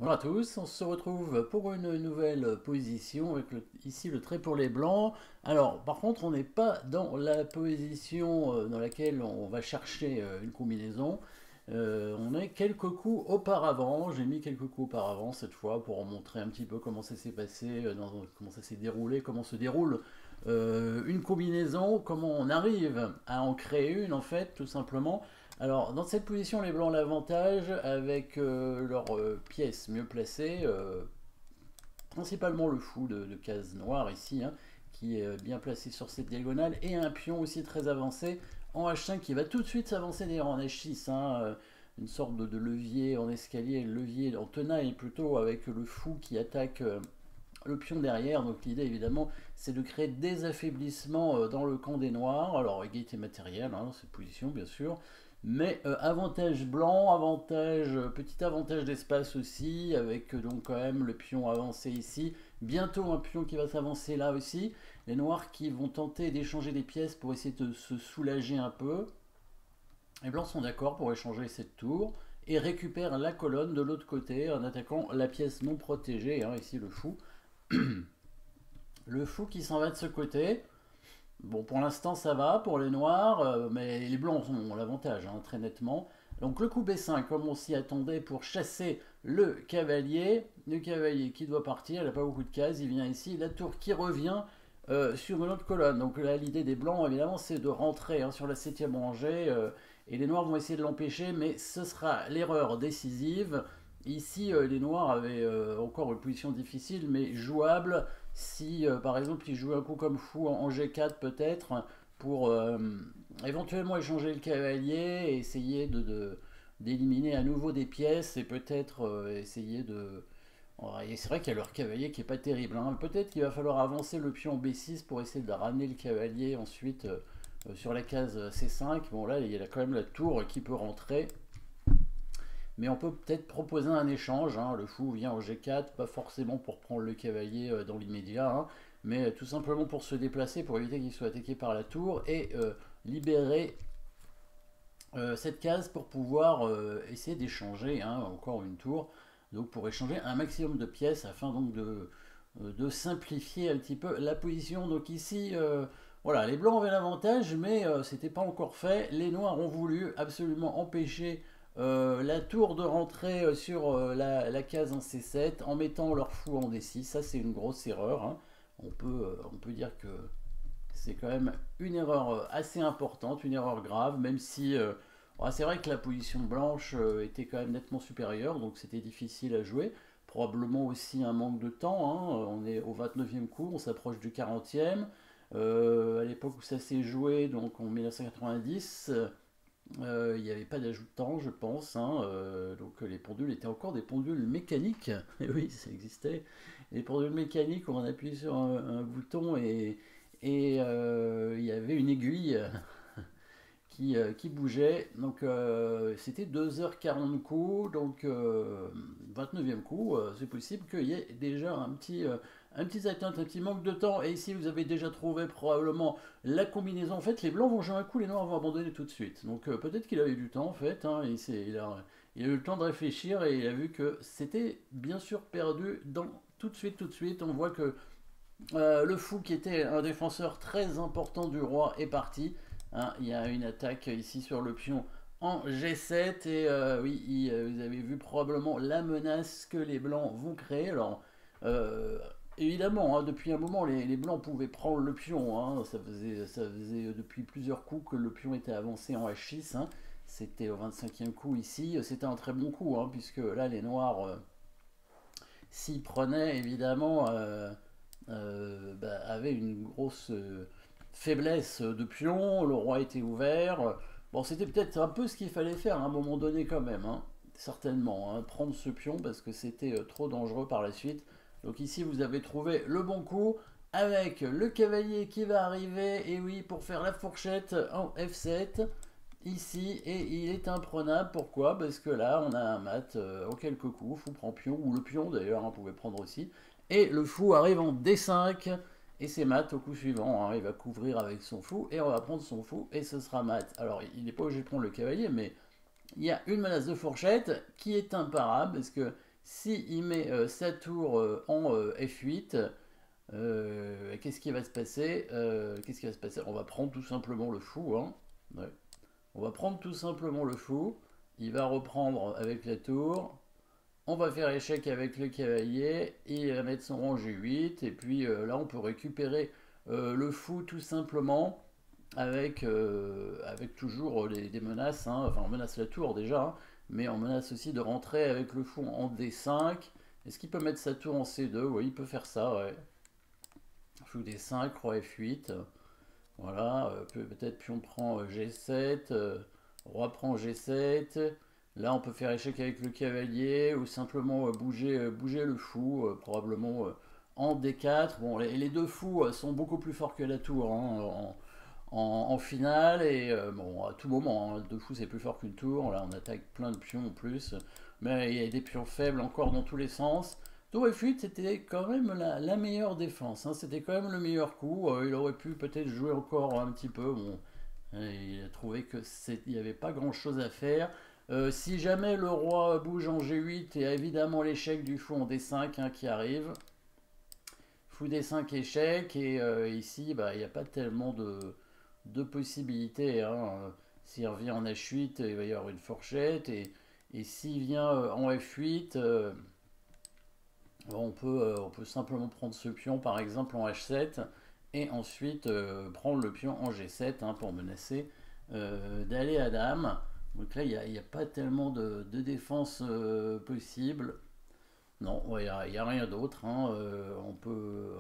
Bonjour à tous, on se retrouve pour une nouvelle position avec ici le trait pour les blancs. Alors par contre on n'est pas dans la position dans laquelle on va chercher une combinaison. On est quelques coups auparavant, j'ai mis quelques coups auparavant cette fois pour montrer un petit peu comment ça s'est passé, comment ça s'est déroulé, comment se déroule une combinaison, comment on arrive à en créer une en fait tout simplement. Alors, dans cette position, les blancs ont l'avantage avec leurs pièces mieux placées, principalement le fou de case noire ici, hein, qui est bien placé sur cette diagonale, et un pion aussi très avancé en H5 qui va tout de suite s'avancer d'ailleurs en H6, hein, une sorte de levier en escalier, levier en tenaille plutôt, avec le fou qui attaque le pion derrière. Donc l'idée évidemment c'est de créer des affaiblissements dans le camp des noirs. Alors égalité matérielle hein, dans cette position bien sûr, mais avantage blanc, petit avantage d'espace aussi, avec donc quand même le pion avancé ici, bientôt un pion qui va s'avancer là aussi, les noirs qui vont tenter d'échanger des pièces pour essayer de se soulager un peu. Les blancs sont d'accord pour échanger cette tour et récupèrent la colonne de l'autre côté en attaquant la pièce non protégée, hein, ici le fou. Le fou qui s'en va de ce côté. Bon, pour l'instant, ça va pour les noirs, mais les blancs ont l'avantage, hein, très nettement. Donc le coup B5, comme on s'y attendait, pour chasser le cavalier. Le cavalier qui doit partir, il n'a pas beaucoup de cases, il vient ici. La tour qui revient sur une autre colonne. Donc là, l'idée des blancs, évidemment, c'est de rentrer hein, sur la 7e rangée. Et les noirs vont essayer de l'empêcher, mais ce sera l'erreur décisive. Ici, les noirs avaient encore une position difficile, mais jouable. Si, par exemple, ils jouaient un coup comme fou en G4, peut-être, pour éventuellement échanger le cavalier et essayer d'éliminer à nouveau des pièces et peut-être essayer de. Et c'est vrai qu'il y a leur cavalier qui est pas terrible, hein. Peut-être qu'il va falloir avancer le pion B6 pour essayer de ramener le cavalier ensuite sur la case C5. Bon, là, il y a quand même la tour qui peut rentrer. Mais on peut peut-être proposer un échange, hein. Le fou vient au G4, pas forcément pour prendre le cavalier dans l'immédiat, hein, mais tout simplement pour se déplacer, pour éviter qu'il soit attaqué par la tour, et libérer cette case pour pouvoir essayer d'échanger hein, encore une tour, donc pour échanger un maximum de pièces afin donc de simplifier un petit peu la position. Donc ici, voilà, les blancs avaient l'avantage, mais c'était pas encore fait. Les noirs ont voulu absolument empêcher la tour de rentrer sur la case en C7 en mettant leur fou en D6. Ça, c'est une grosse erreur, hein. On peut dire que c'est quand même une erreur assez importante, une erreur grave, même si c'est vrai que la position blanche était quand même nettement supérieure, donc c'était difficile à jouer. Probablement aussi un manque de temps, hein. On est au 29e coup, on s'approche du 40e. À l'époque où ça s'est joué, donc en 1990, il n'y avait pas d'ajout de temps, je pense, hein, donc les pendules étaient encore des pendules mécaniques. Et oui, ça existait. Les pendules mécaniques, on appuyait sur un bouton et il y avait une aiguille qui bougeait. Donc c'était 2h40 coups, donc 29e coup, c'est possible qu'il y ait déjà un petit atteinte, un petit manque de temps. Et ici, vous avez déjà trouvé probablement la combinaison. En fait, les blancs vont jouer un coup, les noirs vont abandonner tout de suite. Donc peut-être qu'il avait du temps, en fait, hein, il a eu le temps de réfléchir et il a vu que c'était bien sûr perdu tout de suite, tout de suite. On voit que le fou, qui était un défenseur très important du roi, est parti. Hein, il y a une attaque ici sur le pion en G7 et oui, vous avez vu probablement la menace que les blancs vont créer. Alors, évidemment, hein, depuis un moment, les blancs pouvaient prendre le pion, hein. Ça faisait depuis plusieurs coups que le pion était avancé en H6, hein. C'était au 25e coup ici. C'était un très bon coup, hein, puisque là, les noirs s'y prenaient évidemment. Avait une grosse faiblesse de pion, le roi était ouvert. Bon, c'était peut-être un peu ce qu'il fallait faire à un moment donné quand même, hein. Certainement, hein, prendre ce pion parce que c'était trop dangereux par la suite. Donc ici, vous avez trouvé le bon coup avec le cavalier qui va arriver, et oui, pour faire la fourchette en F7 ici, et il est imprenable. Pourquoi? Parce que là on a un mat en quelques coups, fou prend pion, ou le pion d'ailleurs, on pouvait prendre aussi, et le fou arrive en D5 et c'est mat au coup suivant, hein. Il va couvrir avec son fou et on va prendre son fou et ce sera mat. Alors il n'est pas obligé de prendre le cavalier, mais il y a une menace de fourchette qui est imparable parce que Si il met sa tour en F8, qu'est-ce qui va se passer? Qu'est-ce qui va se passer? On va prendre tout simplement le fou, hein. Ouais. On va prendre tout simplement le fou. Il va reprendre avec la tour. On va faire échec avec le cavalier. Il va mettre son rang G8. Et puis là, on peut récupérer le fou tout simplement avec toujours des menaces, hein. Enfin, on menace la tour déjà, hein, mais on menace aussi de rentrer avec le fou en D5. Est-ce qu'il peut mettre sa tour en C2? Oui, il peut faire ça, ouais. Fou D5, roi F8. Voilà, peut-être pion prend G7, roi prend G7. Là, on peut faire échec avec le cavalier ou simplement bouger le fou, probablement en D4. Bon, les deux fous sont beaucoup plus forts que la tour, hein, en finale. Et bon, à tout moment, hein, deux fous c'est plus fort qu'une tour. Là, on attaque plein de pions en plus. Mais il y a des pions faibles encore dans tous les sens. Tour F8, c'était quand même la meilleure défense, hein. C'était quand même le meilleur coup. Il aurait pu peut-être jouer encore un petit peu. Bon, il a trouvé que il n'y avait pas grand-chose à faire. Si jamais le roi bouge en G8, il y a évidemment l'échec du fou en D5, hein, qui arrive. Fou D5 échec, et ici, bah, il n'y a pas tellement de possibilités, hein. S'il revient en H8, il va y avoir une fourchette, et s'il vient en F8, on peut simplement prendre ce pion par exemple en H7 et ensuite prendre le pion en G7, hein, pour menacer d'aller à dame. Donc là, il n'y a pas tellement de défense possible. Non, il n'y a rien d'autre, hein. On peut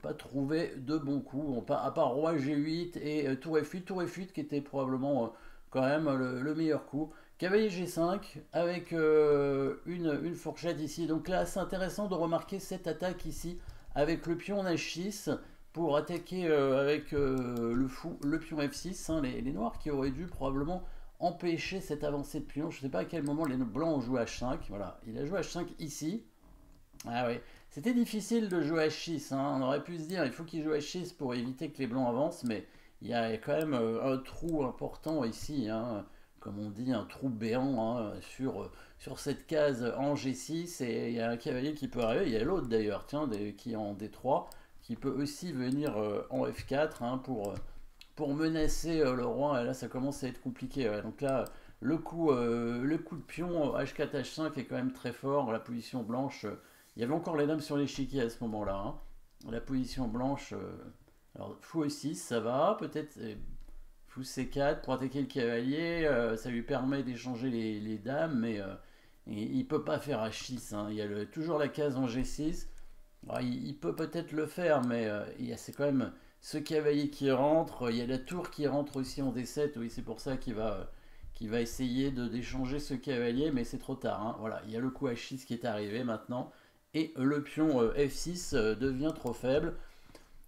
pas trouver de bons coups, à part roi G8 et tour F8 qui était probablement quand même le meilleur coup. Cavalier G5 avec une fourchette ici. Donc là, c'est intéressant de remarquer cette attaque ici avec le pion H6 pour attaquer avec le fou, le pion F6, hein, les noirs qui auraient dû probablement empêcher cette avancée de pion. Je ne sais pas à quel moment les blancs ont joué H5. Voilà, il a joué H5 ici. Ah oui, c'était difficile de jouer H6, hein. On aurait pu se dire il faut qu'il joue H6 pour éviter que les blancs avancent, mais il y a quand même un trou important ici, hein, comme on dit, un trou béant, hein, sur cette case en G6, et il y a un cavalier qui peut arriver, il y a l'autre d'ailleurs, tiens, qui est en D3, qui peut aussi venir en F4, hein, pour menacer le roi, et là ça commence à être compliqué, ouais. Donc là, le coup de pion H4, H5 est quand même très fort, la position blanche. Il y avait encore les dames sur l'échiquier à ce moment-là, hein. La position blanche. Alors, fou E6, ça va. Peut-être fou C4 pour attaquer le cavalier. Ça lui permet d'échanger les dames, mais il ne peut pas faire H6, hein. Il y a toujours la case en G6. Alors, il peut peut-être le faire, mais c'est quand même ce cavalier qui rentre. Il y a la tour qui rentre aussi en D7. Oui, c'est pour ça qu'il va essayer d'échanger ce cavalier, mais c'est trop tard, hein. Voilà, il y a le coup H6 qui est arrivé maintenant et le pion F6 devient trop faible.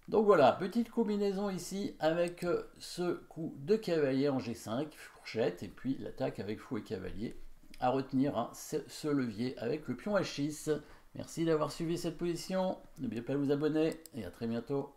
Donc voilà, petite combinaison ici avec ce coup de cavalier en G5, fourchette, et puis l'attaque avec fou et cavalier. À retenir, hein, ce levier avec le pion H6. Merci d'avoir suivi cette position. N'oubliez pas de vous abonner et à très bientôt.